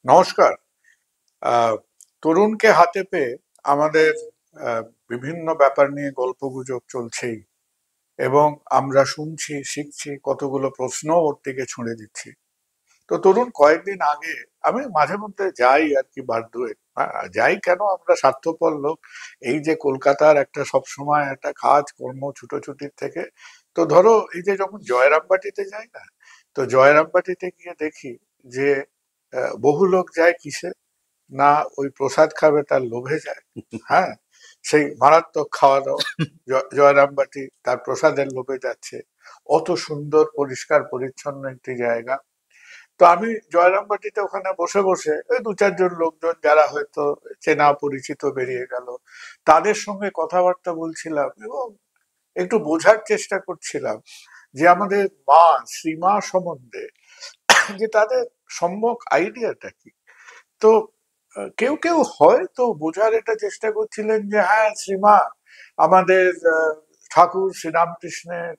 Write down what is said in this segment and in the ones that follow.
নমস্কার। আহ, তরুণকে হাতে পেয়ে আমাদের আহ, বিভিন্ন ব্যাপার নিয়ে গল্পগুজব চলছেই, এবং আমরা শুনছি, শিখছি, কতগুলো প্রশ্ন ওর দিকে ছুঁড়ে দিচ্ছি। তো তরুণ কয়েকদিন আগে, আমি মাঝে মধ্যে যাই আর কি, বারদুয়ে যাই কেন, আমরা স্বার্থপর লোক। এই যে কলকাতার একটা সবসময় একটা কাজ কর্ম ছুটোছুটির থেকে, তো ধরো এই যে যখন জয়রামবাটিতে যাই না, তো জয়রামবাটিতে গিয়ে দেখি যে বহু লোক যায় কিসে, না ওই প্রসাদ খাবে তার লোভে যায়। হ্যাঁ, সেই মারাত্মক খাওয়া দাওয়া, জয়রামবাটি তার প্রসাদের লোভে যাচ্ছে। অত সুন্দর পরিষ্কার পরিচ্ছন্ন একটি জায়গা। তো আমি জয়রামবাটিতে ওখানে বসে বসে ওই দু চারজন লোকজন যারা হয়তো চেনা পরিচিত বেরিয়ে গেল, তাদের সঙ্গে কথাবার্তা বলছিলাম এবং একটু বোঝার চেষ্টা করছিলাম যে আমাদের মা, শ্রীমা সম্বন্ধে যে তাদের সম্যক আইডিয়াটা কি। তো কেউ কেউ হয়তো বোঝার এটা চেষ্টা করছিলেন যে হ্যাঁ, শ্রীমা আমাদের ঠাকুর শ্রীরামকৃষ্ণের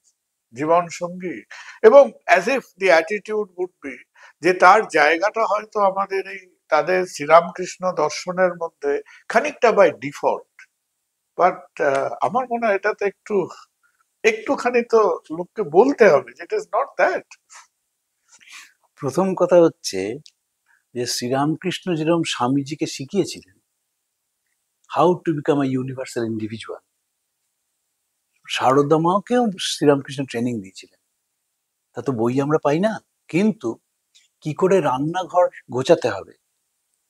জীবন সঙ্গী, এবং as if the attitude would be যে তার জায়গাটা হয়তো আমাদের এই তাদের শ্রীরামকৃষ্ণ দর্শনের মধ্যে খানিকটা বাই ডিফল্ট। বাট আমার মনে হয় এটাতে একটুখানি তো লোককে বলতে হবে যে ইট ইজ নট দ্যাট। প্রথম কথা হচ্ছে যে শ্রীরামকৃষ্ণ যেরকম স্বামীজিকে শিখিয়েছিলেন how to become a universal individual, Sarada মাকেও শ্রীরামকৃষ্ণ ট্রেনিং দিয়েছিলেন। তা তো বই আমরা পাই না, কিন্তু কি করে রান্নাঘর গোছাতে হবে,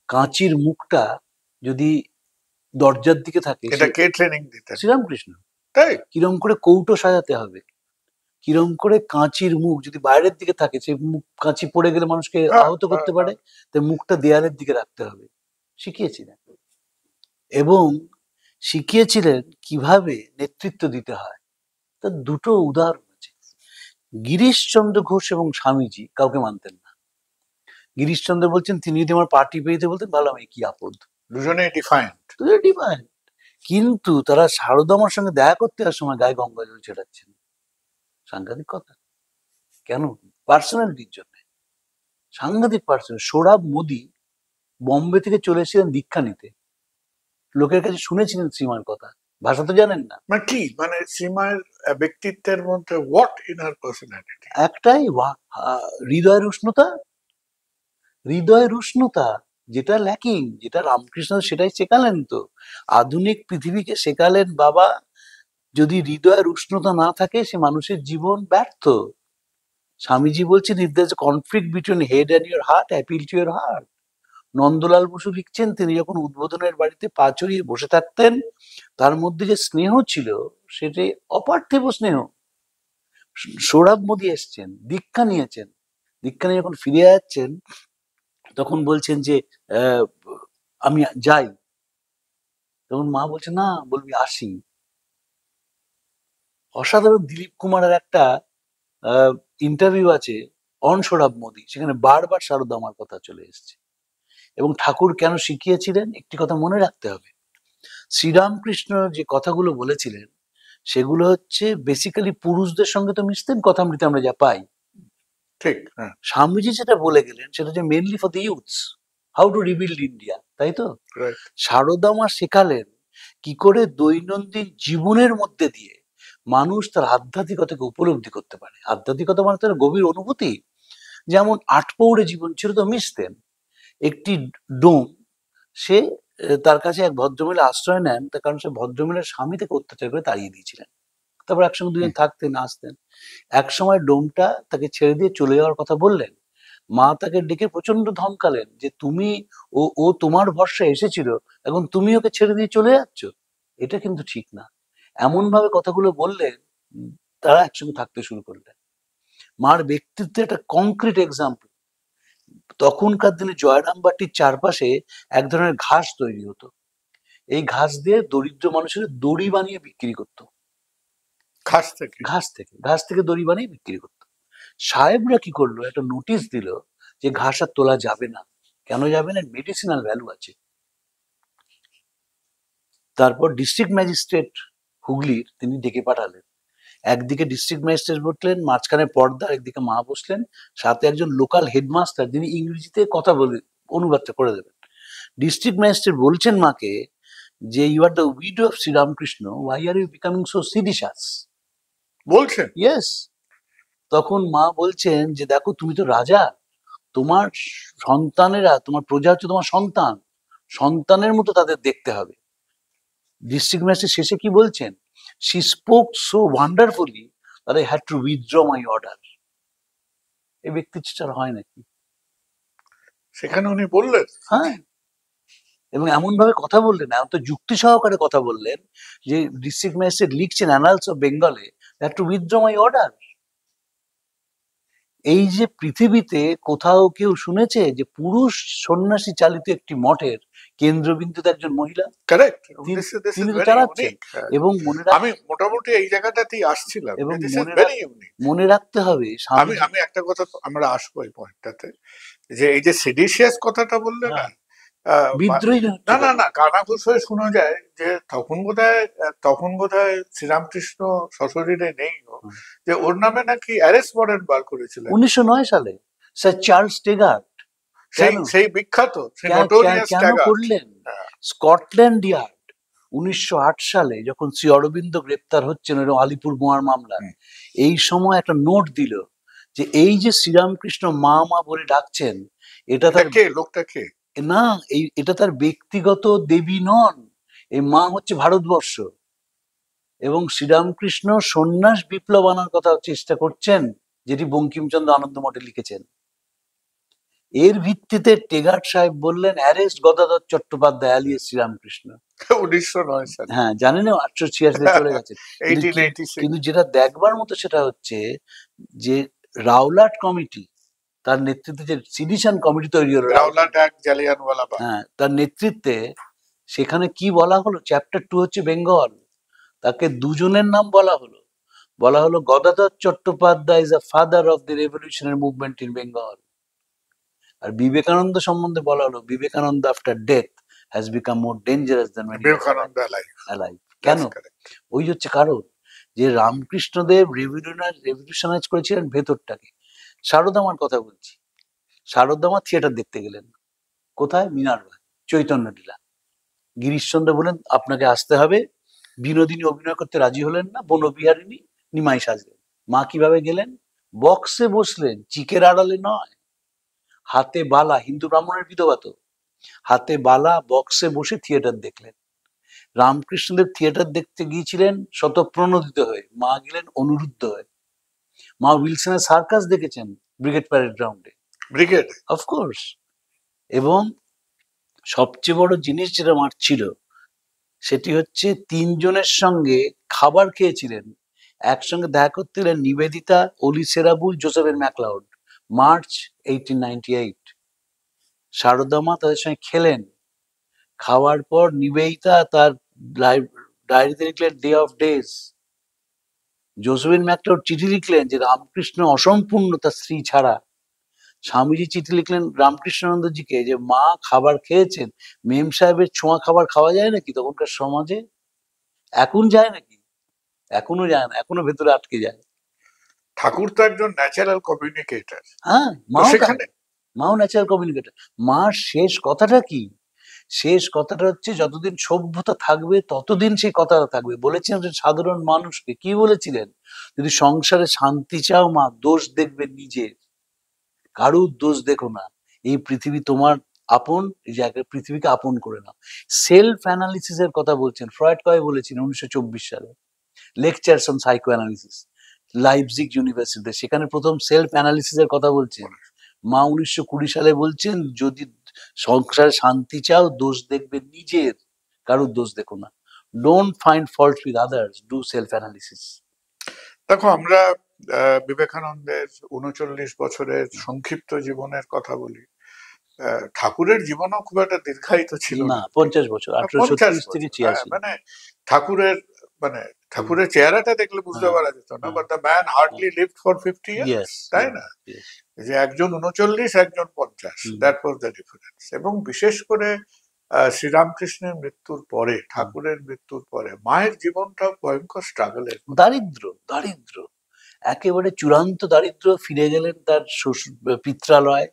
কাঁচির মুখটা যদি দরজার দিকে থাকে, এটা কে ট্রেনিং দিতেন? শ্রীরামকৃষ্ণ। তাই? কিরম করে কৌটো সাজাতে হবে, কিরম করে কাঁচির মুখ যদি বাইরের দিকে থাকে, সে মুখ কাঁচি পড়ে গেলে মানুষকে আহত করতে পারে, তাই মুখটা দেয়ালের দিকে রাখতে হবে, শিখিয়েছিলেন। এবং শিখিয়েছিলেন কিভাবে নেতৃত্ব দিতে হয়। তার দুটো উদাহরণ আছে। গিরিশচন্দ্র ঘোষ এবং স্বামীজি কাউকে মানতেন না। গিরিশচন্দ্র বলছেন তিনি যদি আমার পার্টি পেয়ে বলতেন ভালো, আমি কি আপদ, দুজনেই ডিফাইন্ড। ডিভাইন। কিন্তু তারা শারদামার সঙ্গে দেখা করতে যাওয়ার সময় গায়ে গঙ্গা জল ছেটাচ্ছেন। সাংঘাতিক কথা। কেন? পার্সোনালিটির জন্য। সাংঘাতিক পার্সোনাল। সোহরাব মোদি বম্বে থেকে চলে এসেছিলেন দীক্ষা নিতে, লোকের কাছে শুনেছিলেন শ্রীমার কথা, ভাষা তো জানেন না। মানে কি, মানে সীমার ব্যক্তিত্বের মধ্যে হোয়াট ইন হার পার্সোনালিটি? একটাই হৃদয়ের উষ্ণতা। হৃদয়ের উষ্ণতা যেটা ল্যাকিং, যেটা রামকৃষ্ণ সেটাই শেখালেন। তো আধুনিক পৃথিবীকে শেখালেন বাবা, যদি হৃদয়ের উষ্ণতা না থাকে সে মানুষের জীবন ব্যর্থ। স্বামীজি বলছেন, if there is a conflict between head and your heart, appeal to your heart. Nandalal Basu লিখছেন, তিনি যখন উদ্বোধনের বাড়িতে পা চড়িয়ে বসে থাকতেন, তার মধ্যে যে স্নেহ ছিল সেটি অপার্থিব স্নেহ। সোহরাব মোদি এসছেন, দীক্ষা নিয়েছেন, দীক্ষা নিয়ে যখন ফিরে যাচ্ছেন তখন বলছেন যে আমি যাই, তখন মা বলছে না, বলবি আসি। অসাধারণ। দিলীপ কুমারের একটা ইন্টারভিউ আছে অন সোহরাব মোদি, সেখানে বারবার শারদা আমার কথা চলে এসছে। এবং ঠাকুর কেন শিখিয়েছিলেন একটি কথা মনে রাখতে হবে, শ্রীরামকৃষ্ণ যে কথাগুলো বলেছিলেন সেগুলো হচ্ছে বেসিক্যালি পুরুষদের সঙ্গে তো মিশতেন কথামৃতে আমরা যা পাই। ঠিক। স্বামীজি যেটা বলে গেলেন সেটা হচ্ছে mainly for the youths, how to rebuild India, তাই তো? শারদা মা শেখালেন কি করে দৈনন্দিন জীবনের মধ্যে দিয়ে মানুষ তার আধ্যাত্মিকতাকে উপলব্ধি করতে পারে। আধ্যাত্মিকতা মানে তার গভীর অনুভূতি। যেমন আটপৌরে জীবন ছিল তো মিশতেন। একটি ডোম, সে তার কাছে এক ভদ্রমহিলা আশ্রয় নেন, তার কারণ সে ভদ্রমহিলার স্বামী থেকে অত্যাচার করে তাড়িয়ে দিয়েছিলেন। তারপর একসঙ্গে দুজন থাকতেন, আসতেন। এক সময় ডোমটা তাকে ছেড়ে দিয়ে চলে যাওয়ার কথা বললেন, মা তাকে ডেকে প্রচন্ড ধমকালেন যে তুমি, ও তোমার ভরসায় এসেছিল, এখন তুমি ওকে ছেড়ে দিয়ে চলে যাচ্ছ, এটা কিন্তু ঠিক না। এমন ভাবে কথাগুলো বললেন, তারা একসঙ্গে থাকতে শুরু করলেন। মার ব্যক্তিত্বের একটা কংক্রিট এক্সাম্পল। তখনকার দিনে জয়রামবাটির চারপাশে এক ধরনের ঘাস তৈরি হতো, এই ঘাস দিয়ে দরিদ্র মানুষের দড়ি বানিয়ে বিক্রি করতো। ঘাস থেকে দড়ি বানিয়ে বিক্রি করতো। সাহেবরা কি করলো, একটা নোটিশ দিল যে ঘাস আর তোলা যাবে না। কেন যাবে না? মেডিসিনাল ভ্যালু আছে। তারপর ডিস্ট্রিক্ট ম্যাজিস্ট্রেট হুগলির তিনি ডেকে পাঠালেন। একদিকে ডিস্ট্রিক্ট ম্যাজিস্ট্রেট বসলেন, মাঝখানে পর্দা, একদিকে মা বসলেন, সাথে একজন লোকাল হেডমাস্টার যিনি ইংরেজিতে কথা অনুবাদটা করে দেবেন। ডিস্ট্রিক্ট ম্যাজিস্ট্রেট বলছেন মাকে যে you are the widow of Sri Ramakrishna, why are you becoming so seditious? বলছেন? ইয়েস। তখন মা বলছেন যে দেখো তুমি তো রাজা, তোমার সন্তানেরা, তোমার প্রজা হচ্ছে তোমার সন্তান, সন্তানের মতো তাদের দেখতে হবে। ডিস্ট্রিক্ট ম্যাজিস্ট্রেট শেষে কি বলছেন? She spoke so wonderfully that I had to withdraw my order. এই ব্যক্তি ছাড়া হয় নাকি? সেখানে উনি বললেন? হ্যাঁ, এবং এমন ভাবে কথা বললেন, এত যুক্তি সহকারে কথা বললেন যে ডিস্ট্রিক্ট ম্যাজিস্ট্রেট লিখছেন অ্যানালস অফ বেঙ্গলে had to withdraw my order. এই যে পৃথিবীতে কোথাও কেউ শুনেছে যে পুরুষ সন্ন্যাসী চালিত একটি মঠের কেন্দ্রবিন্দুতে একজন মহিলা? কারেক্ট, তিনি তো চালাচ্ছেন। এবং আমি মোটামুটি এই জায়গাটাতেই আসছিলাম, এবং মনে রাখতে হবে, আমি একটা কথা, আমরা আসবো এই পয়েন্টটাতে, যে এই যে সেডিশিয়াস কথাটা বললে না, বিদ্রোহী না না না, কানাঘুষ হয়ে শোনা যায় যে তখন বোধহয় শ্রীরামকৃষ্ণ সশরীরে নেই, যে ওর name নাকি অ্যারেস্ট ওয়ারেন্ট বার করেছিলেন 1909 সালে স্যার চার্লস টেগার্ট। সেই বিখ্যাত কেন করলেন? স্কটল্যান্ড ইয়ার্ড 1908 সালে যখন শ্রী অরবিন্দ গ্রেপ্তার হচ্ছেন আলিপুর বোমার মামলা, এই সময় একটা নোট দিল যে এই যে শ্রীরামকৃষ্ণ মা মা বলে ডাকছেন, এটা তার লোকটা কে না, এটা তার ব্যক্তিগত দেবী নন, এই মা হচ্ছে ভারতবর্ষ। এবং শ্রীরামকৃষ্ণ সন্ন্যাস বিপ্লব আনার কথা চেষ্টা করছেন, যেটি বঙ্কিমচন্দ্র আনন্দ মঠে লিখেছেন। এর ভিত্তিতে টেগার্ট সাহেব বললেন অ্যারেস্ট গদাধর চট্টোপাধ্যায় আলিয়াস শ্রীরামকৃষ্ণ। 1909 সালে, হ্যাঁ জানেন, 1886 চলে গেছে। কিন্তু যেটা দেখবার মতো সেটা হচ্ছে যে রাওলাট কমিটি, তার নেতৃত্বে যে সিডিশন কমিটি তৈরি হলো, রাওলাট অ্যাক্ট, জালিয়ানওয়ালাবাগ, হ্যাঁ তার নেতৃত্বে, সেখানে কি বলা হলো, চ্যাপ্টার 2 হচ্ছে বেঙ্গল, তাকে দুজনের নাম বলা হলো Gadadhar Chattopadhyay is a father of the revolutionary movement in Bengal. আর বিবেকানন্দ সম্বন্ধে বলা হলো Vivekananda after death has become more dangerous than Vivekananda alive. কেন? ওই হচ্ছে কারণ যে রামকৃষ্ণদেব রেভলিউশনাইজ করেছিলেন ভেতরটাকে। শারদামার কথা বলছি, শারদামা থিয়েটার দেখতে গেলেন কোথায়? মিনার্ভায়, চৈতন্য লীলা। গিরিশচন্দ্র বলেন আপনাকে আসতে হবে, বিনোদিনী অভিনয় করতে রাজি হলেন না, বনবিহারিণী নিমাই সাজলেন। মা কিভাবে গেলেন? বক্সে বসলেন, চিকের আড়ালে নয়, হাতে বালা, হিন্দু ব্রাহ্মণের বিধবা তো, হাতে বালা, বক্সে বসে থিয়েটার দেখলেন। রামকৃষ্ণদেব থিয়েটার দেখতে গিয়েছিলেন শতপ্রণোদিত হয়ে, মা গেলেন অনুরুদ্ধ হয়ে। মা উইলসনের সার্কাস দেখেছেন ব্রিগেড প্যারেড গ্রাউন্ডে, ব্রিগেড অফকোর্স। এবং সবচেয়ে বড় জিনিস যেটা মার ছিল সেটি হচ্ছে তিনজনের সঙ্গে খাবার খেয়েছিলেন, একসঙ্গে দেখা করতে গেলেন নিবেদিতা, অলি সেরাবুল, জোসেফের ম্যাকলাউড, মার্চ 1898। শারদামা তাদের সঙ্গে খেলেন, খাওয়ার পর নিবেদিতা তার ডায়েরিতে লিখলেন day of days, Josephine MacLeod চিঠি লিখলেন যে রামকৃষ্ণ অসম্পূর্ণ তার স্ত্রী ছাড়া। স্বামীজি চিঠি লিখলেন রামকৃষ্ণানন্দজিকে যে মা খাবার খেয়েছেন, মেম সাহেবের ছোঁয়া খাবার খাওয়া যায় নাকি তখনকার সমাজে? এখন যায় নাকি? এখনো যায় না, এখনো ভেতরে আটকে যায়। ঠাকুর তো একজন ন্যাচারাল কমিউনিকেটর। হ্যাঁ, মাও ন্যাচারাল কমিউনিকেটর। মার শেষ কথাটা কি? শেষ কথাটা হচ্ছে যতদিন সভ্যতা থাকবে ততদিন সেই কথাটা থাকবে। বলেছেন সাধারণ মানুষকে, কি বলেছিলেন? যদি সংসারে শান্তি চাও মা, দোষ দেখবে নিজের, কারুর দোষ দেখো না, এই পৃথিবী তোমার আপন, এই জায়গায় পৃথিবীকে আপন করে নাও। সেলফ অ্যানালিসিস এর কথা বলছেন ফ্রয়েড, কবে বলেছেন? 1924 সালে, lectures on psycho analysis, Leipzig ইউনিভার্সিটিতে, সেখানে প্রথম সেলফ অ্যানালিসিস এর কথা বলছেন। মা 1920 সালে বলছেন যদি সংসারে শান্তি চাও দোষ দেখবে নিজের, কারুর দোষ দেখো না। Don't find fault with others, do self analysis. দেখো, আমরা বিবেকানন্দের 39 বছরের সংক্ষিপ্ত জীবনের কথা বলি, ঠাকুরের জীবনও খুব একটা দীর্ঘায়িত ছিল না। 50 বছর, 1836 থেকে 86। মানে ঠাকুরের চেহারাটা দেখলে বুঝতে পারা যেত না, but the man hardly lived for 50 years, তাই না? যে একজন 39, একজন 50, দ্যাট ওয়াজ দ্য ডিফারেন্স। এবং বিশেষ করে শ্রীরামকৃষ্ণের মৃত্যুর পরে, ঠাকুরের মৃত্যুর পরে মায়ের জীবনটা ভয়ঙ্কর স্ট্রাগলের, দারিদ্র, একেবারে চূড়ান্ত দারিদ্র। ফিরে গেলেন তার পিত্রালয়,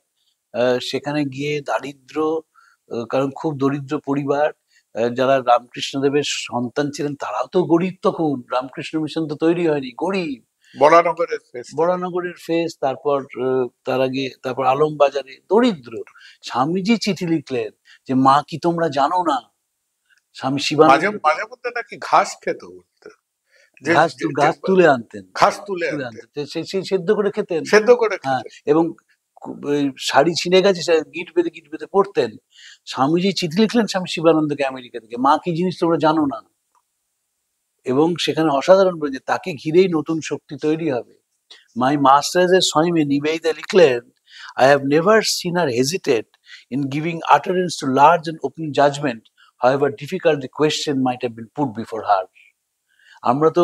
সেখানে গিয়ে দারিদ্র, কারণ খুব দরিদ্র পরিবার, যারা রামকৃষ্ণদেবের সন্তান ছিলেন তারাও তো গরিব, তখন রামকৃষ্ণ মিশন তো তৈরি হয়নি, গরিব। বরানগরের বরানগরের ফেস, তারপর তার আগে তারপর আলমবাজারে দরিদ্র। স্বামীজি চিঠি লিখলেন যে মা কি তোমরা জানো না, স্বামী মাঝে শিবানন্দ মাঝে মধ্যে নাকি ঘাস খেত বলতে, যে ঘাস তুলে আনতেন, ঘাস তুলে তুলে আনতে, আনতেন, সেই সেদ্ধ করে খেতেন। সেদ্ধ করে হ্যাঁ, খেতেন। এবং ওই শাড়ি ছিঁড়ে গেছে, সে গিট বেঁধে পড়তেন। স্বামীজি চিঠি লিখলেন স্বামী শিবানন্দকে আমেরিকা থেকে, মা কি জিনিস তোমরা জানো না। এবং সেখানে অসাধারণ বলে তাকে ঘিরেই নতুন শক্তি তৈরি হবে। মাই মাস্টার্সের স্বয়মে নিবেদিতা লিখলেন, I have never seen her hesitate in giving utterance to large and open judgment, however difficult the question might have been put before her. আমরা তো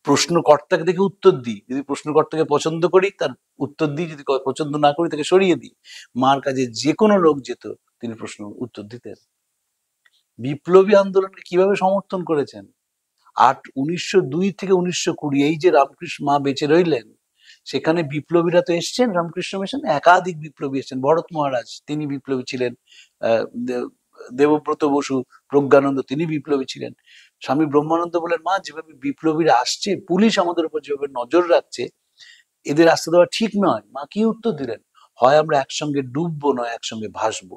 প্রশ্নকর্তাকে দেখে উত্তর দিই, যদি প্রশ্নকর্তাকে পছন্দ করি তার উত্তর দিই, যদি পছন্দ না করি তাকে সরিয়ে দিই। মার কাছে যে কোনো লোক যেত, তিনি প্রশ্ন উত্তর দিতেন। বিপ্লবী আন্দোলনকে কিভাবে সমর্থন করেছেন। 1902 থেকে 1920 এই যে রামকৃষ্ণ মা বেঁচে রইলেন, সেখানে বিপ্লবীরা তো এসছেন, রামকৃষ্ণ মিশনে একাধিক বিপ্লবী এসছেন। ভরত মহারাজ তিনি বিপ্লবী ছিলেন, দেবব্রত বসু, প্রজ্ঞানন্দ তিনি বিপ্লবী ছিলেন। স্বামী ব্রহ্মানন্দ বলেন, মা যেভাবে বিপ্লবীরা আসছে, পুলিশ আমাদের উপর যেভাবে নজর রাখছে, এদের আসতে দেওয়া ঠিক নয়। মা কি উত্তর দিলেন, হয় আমরা একসঙ্গে ডুববো, নয় একসঙ্গে ভাসবো।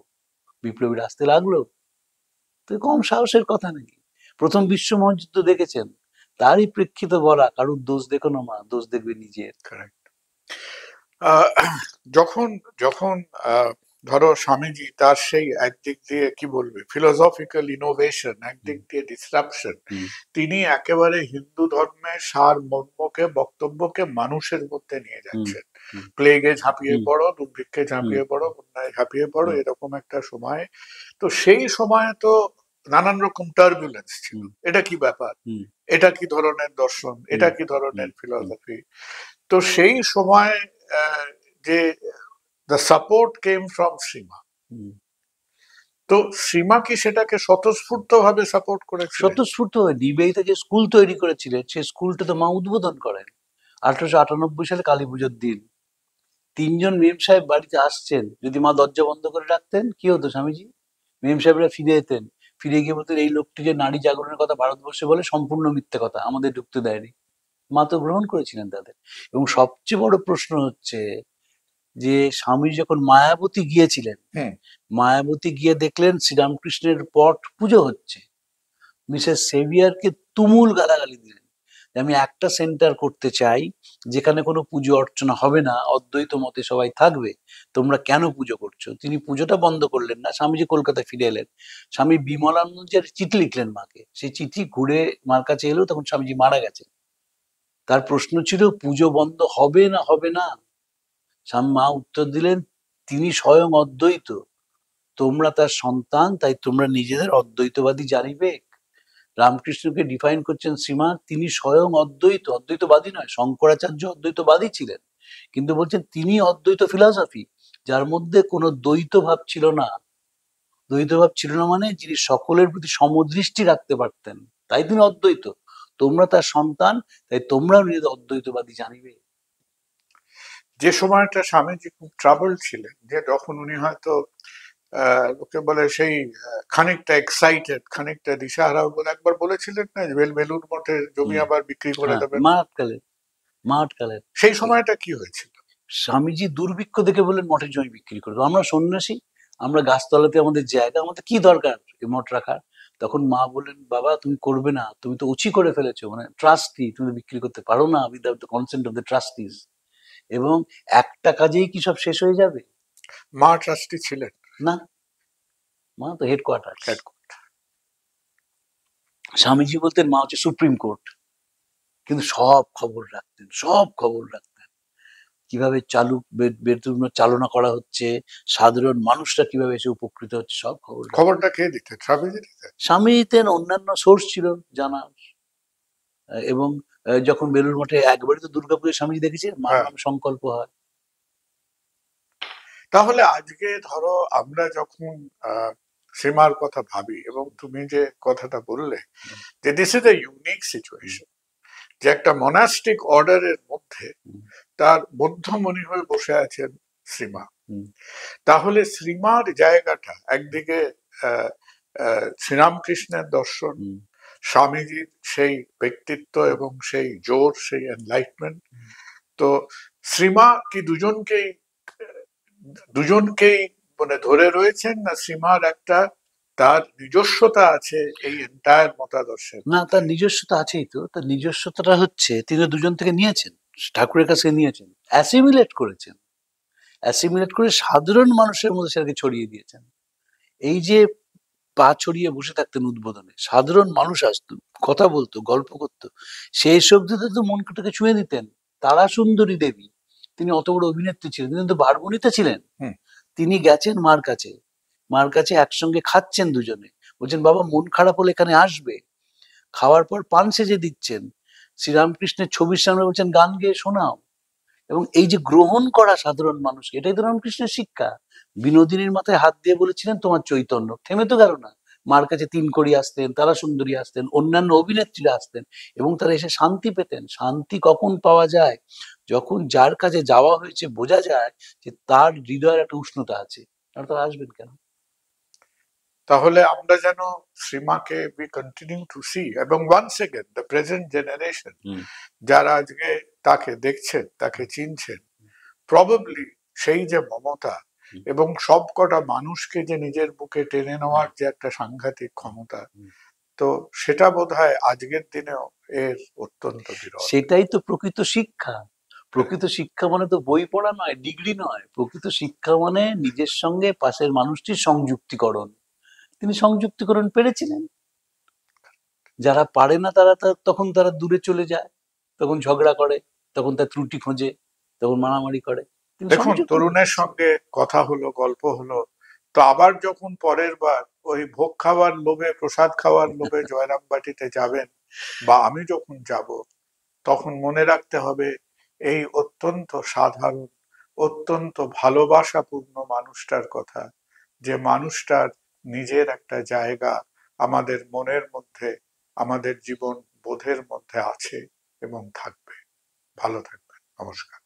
বিপ্লবীরা আসতে লাগলো, তো কম সাহসের কথা নাকি। প্রথম বিশ্ব মহাযুদ্ধ দেখেছেন, তারই প্রেক্ষিত বলা, কারুর দোষ দেখো না মা, দোষ দেখবে নিজের। যখন যখন ধরো স্বামীজি তার সেই একদিক দিয়ে কি বলবে ফিলোসফিক্যাল ইনোভেশন, একদিক দিয়ে ডিসরাপশন, তিনি একেবারে হিন্দু ধর্মের সার মর্মকে, বক্তব্যকে মানুষের মধ্যে নিয়ে যাচ্ছেন। প্লেগে ঝাঁপিয়ে পড়ো, দুর্ভিক্ষে ঝাঁপিয়ে পড়ো, বন্যায় ঝাঁপিয়ে পড়ো, এরকম একটা সময়। তো সেই সময়ে তো নানান রকম টার্বুলেন্স ছিল, এটা কি ব্যাপার, এটা কি ধরনের দর্শন, এটা কি ধরনের ফিলোসফি। তো সেই সময় যে the support came from Srima. তো শ্রীমা কি সেটাকে স্বতঃস্ফূর্ত ভাবে সাপোর্ট করেছে? স্বতঃস্ফূর্ত হয়ে নিবেদিতা যে স্কুল তৈরি করেছিলেন, সেই স্কুলটা তো মা উদ্বোধন করেন 1898 সালে কালী পুজোর দিন। 3জন মেম সাহেব বাড়িতে আসছেন, যদি মা দরজা বন্ধ করে রাখতেন কি হতো স্বামীজি, মেম সাহেবরা ফিরে যেতেন, ফিরে গিয়ে বলতেন এই লোকটি যে নারী জাগরণের কথা ভারতবর্ষে বলে সম্পূর্ণ মিথ্যে কথা, আমাদের ঢুকতে দেয়নি। মা তো গ্রহণ করেছিলেন তাদের। এবং সবচেয়ে বড় প্রশ্ন হচ্ছে যে স্বামী যখন মায়াবতী গিয়েছিলেন, মায়াবতী গিয়ে দেখলেন শ্রীরামকৃষ্ণের পট পুজো হচ্ছে, মিসেস সেভিয়ারকে তুমুল গালাগালি দিলেন, আমি একটা সেন্টার করতে চাই যেখানে কোনো পুজো অর্চনা হবে না, অদ্বৈত মতে সবাই থাকবে, তোমরা কেন পুজো করছো। তিনি পুজোটা বন্ধ করলেন না, স্বামীজি কলকাতায় ফিরে এলেন। স্বামী বিমলানন্দের চিঠি লিখলেন মাকে, সেই চিঠি ঘুরে মার কাছে এলো, তখন স্বামীজি মারা গেছেন। তার প্রশ্ন ছিল পুজো বন্ধ হবে না হবে না। মা উত্তর দিলেন, তিনি স্বয়ং অদ্বৈত, তোমরা তার সন্তান, তাই তোমরা নিজেদের অদ্বৈতবাদী জানিবে। রামকৃষ্ণকে ডিফাইন করছেন শ্রীমা, তিনি স্বয়ং অদ্বৈত, অদ্বৈতবাদী নয়। শঙ্করাচার্য অদ্বৈতবাদী ছিলেন, কিন্তু বলছেন তিনি অদ্বৈত ফিলসফি, যার মধ্যে কোনো দ্বৈত ভাব ছিল না। দ্বৈত ভাব ছিল না মানে যিনি সকলের প্রতি সমদৃষ্টি রাখতে পারতেন, তাই তিনি অদ্বৈত। তোমরা তার সন্তান, তাই তোমরাও নিজেদের অদ্বৈতবাদী জানিবে। যে সময়টা স্বামীজি খুব ট্রাবল ছিলেন, যে যখন উনি হয়তো লোকে বলে সেই খানিকটা এক্সাইটেড, খানিকটা দিশাহারা বলে একবার বলেছিলেন না, বেলুর মঠের জমি আবার বিক্রি করে দেবেন, মাঠকালের। সেই সময়টা কি হয়েছিল? স্বামীজি দুর্ভিক্ষ দেখে বললেন মঠের জমি বিক্রি করবো, আমরা সন্ন্যাসী, আমরা গাছতলাতে আমাদের জায়গা, আমাদের কি দরকার এই মঠ রাখার। তখন মা বললেন, বাবা তুমি করবে না, তুমি তো উচি করে ফেলেছো, মানে ট্রাস্টি, তুমি বিক্রি করতে পারো না without the consent of the trustees. এবং একটা কাজেই কি সব শেষ হয়ে যাবে? মা ট্রাস্টি ছিলেন না, মা তো হেডকোয়ার্টার। স্বামীজি বলতেন মা হচ্ছে সুপ্রিম কোর্ট, কিন্তু সব খবর রাখতেন, সব খবর রাখতেন, কিভাবে চালনা করা হচ্ছে, সাধারণ মানুষরা কিভাবে এসে উপকৃত হচ্ছে, সব খবরটা কে দিতেন? স্বামী দিতেন, অন্যান্য সোর্স ছিল জানার। এবং যখন বেলুর মঠে একবারই তো দুর্গাপুজোর স্বামীজি দেখেছি মার নামে সংকল্প হয়। তাহলে আজকে ধরো আমরা যখন শ্রীমার কথা ভাবি, এবং তুমি যে কথাটা বললে যে this is a unique situation, যে একটা মনাস্টিক অর্ডারের মধ্যে তার বৌদ্ধমণি হয়ে বসে আছেন শ্রীমা, তাহলে শ্রীমার জায়গাটা একদিকে আহ, শ্রীরামকৃষ্ণের দর্শন, স্বামীজির সেই ব্যক্তিত্ব এবং সেই জোর, সেই এনলাইটমেন্ট। তো শ্রীমা কি দুজনকেই মানে ধরে রয়েছেন, না শ্রীমার একটা তার নিজস্বতা আছে এই এন্টায়ার মতাদর্শের? না, তার নিজস্বতা আছেই তো। তার নিজস্বতাটা হচ্ছে তিনি দুজন থেকে নিয়েছেন, ঠাকুরের কাছে নিয়েছেন, অ্যাসিমিলেট করেছেন, অ্যাসিমিলেট করে সাধারণ মানুষের মধ্যে সেটাকে ছড়িয়ে দিয়েছেন। এই যে পা ছড়িয়ে বসে থাকতেন উদ্বোধনে, সাধারণ মানুষ আসতো, কথা বলতো, গল্প করতো, সেই শব্দতে তো মনটাকে ছুঁয়ে দিতেন। তারা সুন্দরী দেবী, তিনি অত বড় অভিনেত্রী ছিলেন, তিনি তো বারবনিতা ছিলেন। তিনি গেছেন মার কাছে, মার কাছে একসঙ্গে খাচ্ছেন দুজনে, বলছেন বাবা মন খারাপ হলে এখানে আসবে। খাওয়ার পর পান সেজে দিচ্ছেন, শ্রীরামকৃষ্ণের ছবির সামনে বলছেন গান গেয়ে শোনাও। এবং এই যে গ্রহণ করা সাধারণ মানুষকে, এটাই তো রামকৃষ্ণের শিক্ষা। বিনোদিনীর মাথায় হাত দিয়ে বলেছিলেন তোমার চৈতন্য, থেমে তো গেল না। মার কাছে তিন কড়ি আসতেন, তারা সুন্দরী আসতেন, অন্যান্য অভিনেত্রীরা আসতেন, এবং তারা এসে শান্তি পেতেন। শান্তি কখন পাওয়া যায়? যখন যার কাছে যাওয়া হয়েছে বোঝা যায় যে তার হৃদয়ের একটা উষ্ণতা আছে, আর তারা আসবেন কেন? তাহলে আমরা যেন শ্রীমাকে বি কন্টিনিউ টু সি, এবং once again the present generation যারা আজকে তাকে দেখছেন, তাকে চিনছেন, প্রবাবলি সেই যে মমতা এবং সব কটা মানুষকে যে নিজের বুকে টেনে নেওয়ার যে একটা সাংঘাতিক ক্ষমতা, তো সেটা বোধহয় আজকের দিনেও এর অত্যন্ত বিরল। সেটাই তো প্রকৃত শিক্ষা। প্রকৃত শিক্ষা মানে তো বই পড়া নয়, ডিগ্রি নয়। প্রকৃত শিক্ষা মানে নিজের সঙ্গে পাশের মানুষটির সংযুক্তিকরণ। তিনি সংযুক্তিকরণ পেরেছিলেন। যারা পারে না তারা তখন তারা দূরে চলে যায়, তখন ঝগড়া করে, তখন তার ত্রুটি খোঁজে, তখন মারামারি করে। তিনি দেখুন, সংযুক্ত তরুণের করেছেন। সঙ্গে কথা হলো, গল্প হলো, তো আবার যখন পরের বার ওই ভোগ খাওয়ার লোভে, প্রসাদ খাওয়ার লোভে জয়রামবাটিতে যাবেন, বা আমি যখন যাব, তখন মনে রাখতে হবে এই অত্যন্ত সাধারণ, অত্যন্ত ভালোবাসাপূর্ণ মানুষটার কথা, যে মানুষটার নিজের একটা জায়গা আমাদের মনের মধ্যে, আমাদের জীবন বোধের মধ্যে আছে এবং থাকবে। ভালো থাকবেন। নমস্কার।